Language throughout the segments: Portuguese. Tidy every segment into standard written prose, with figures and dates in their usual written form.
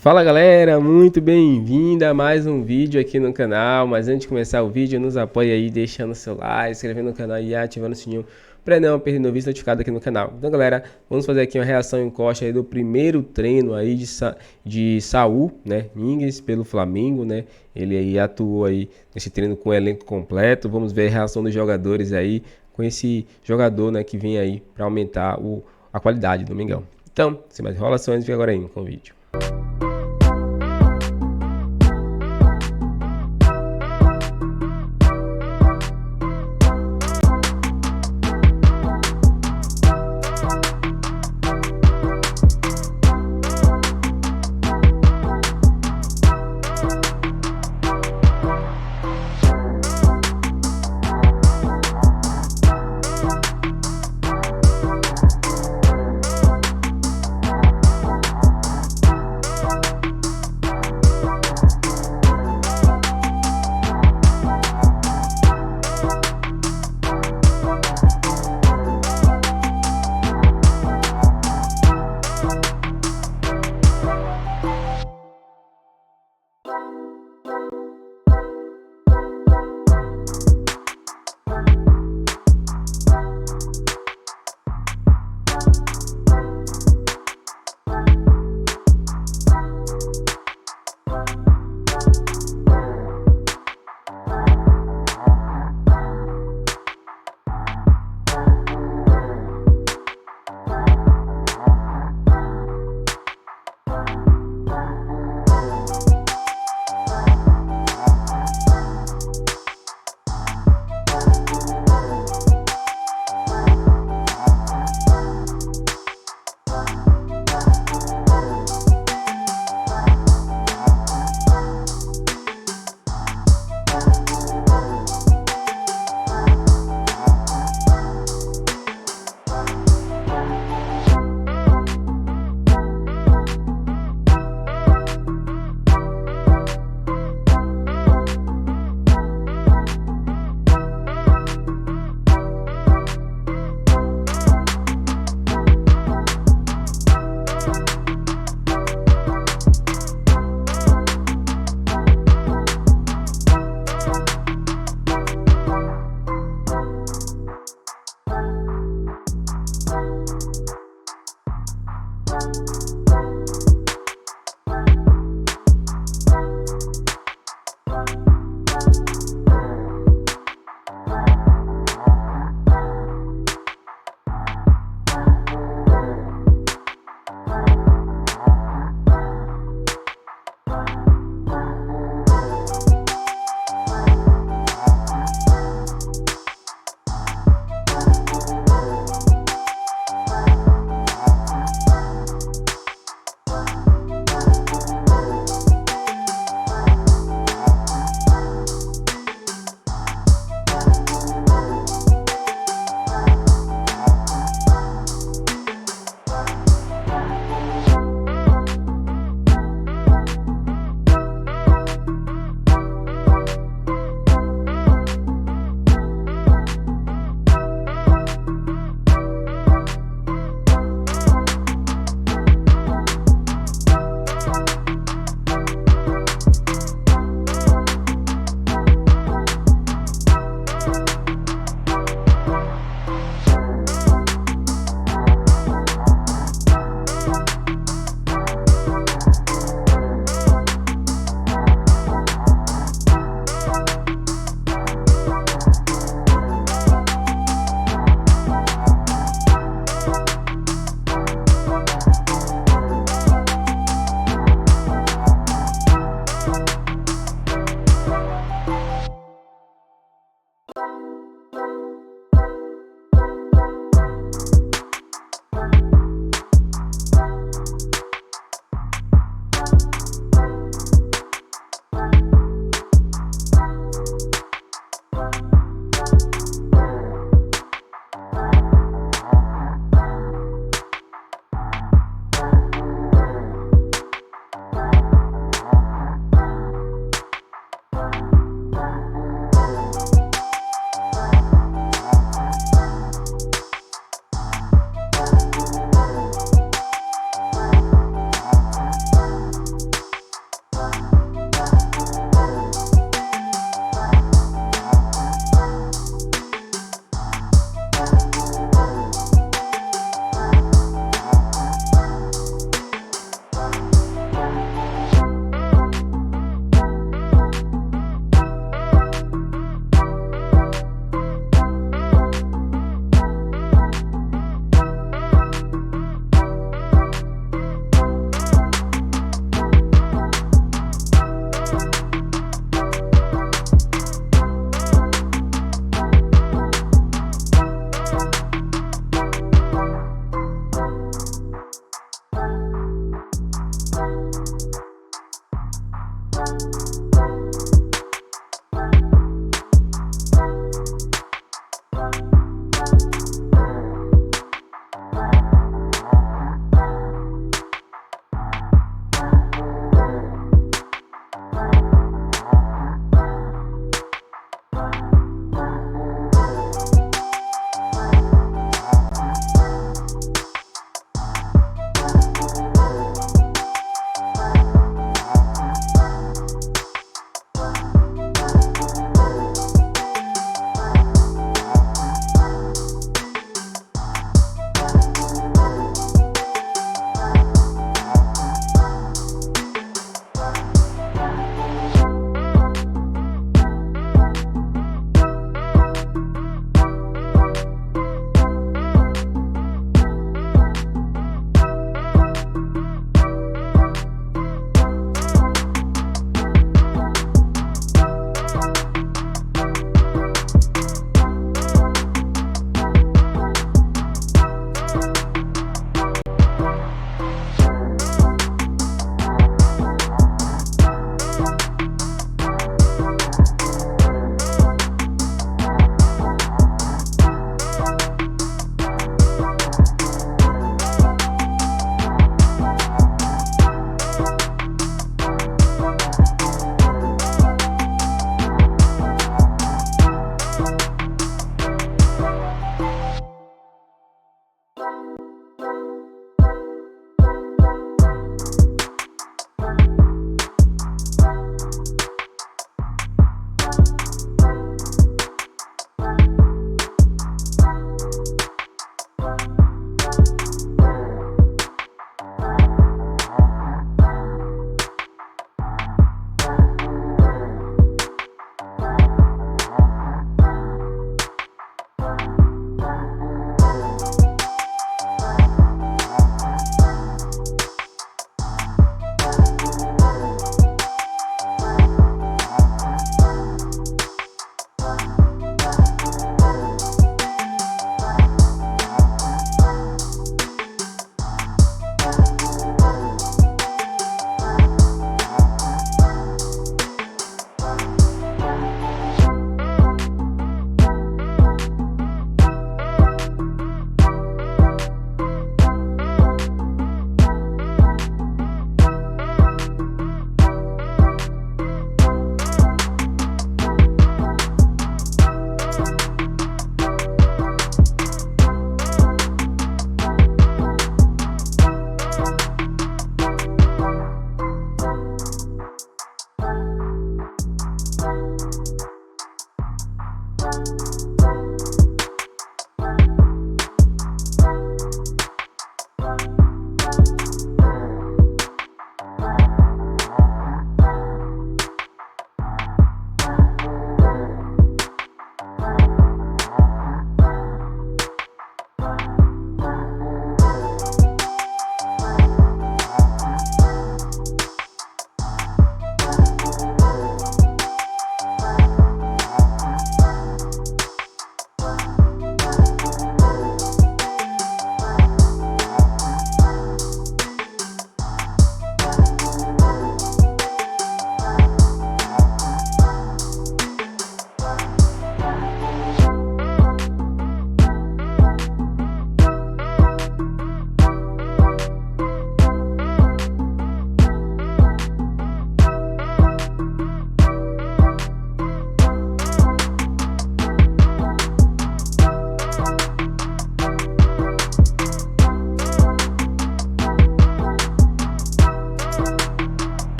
Fala galera, muito bem-vinda a mais um vídeo aqui no canal. Mas antes de começar o vídeo, nos apoie aí deixando seu like, se inscrevendo no canal e ativando o sininho para não perder novidades notificadas aqui no canal. Então galera, vamos fazer aqui uma reação em corte aí do primeiro treino aí de Saul, né, Niguez pelo Flamengo, né. Ele aí atuou aí nesse treino com o elenco completo. Vamos ver a reação dos jogadores aí com esse jogador, né, que vem aí para aumentar a qualidade do Mengão. Então, sem mais enrolações, vem agora aí com o vídeo.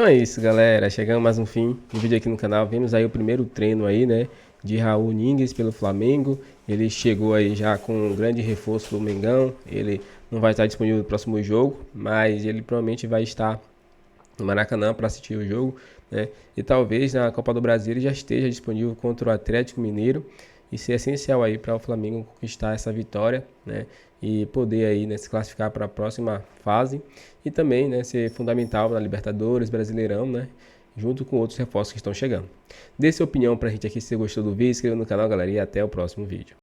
Então é isso, galera. Chegamos mais um fim do vídeo aqui no canal. Vimos aí o primeiro treino aí, né, de Saul Niguez pelo Flamengo. Ele chegou aí já com um grande reforço do Mengão. Ele não vai estar disponível no próximo jogo, mas ele provavelmente vai estar no Maracanã para assistir o jogo, né? E talvez na Copa do Brasil ele já esteja disponível contra o Atlético Mineiro. Isso é essencial aí para o Flamengo conquistar essa vitória, né? E poder aí, né, se classificar para a próxima fase e também, né, ser fundamental na Libertadores, Brasileirão, né? Junto com outros reforços que estão chegando. Dê sua opinião pra gente aqui se você gostou do vídeo, inscreva no canal, galera, e até o próximo vídeo.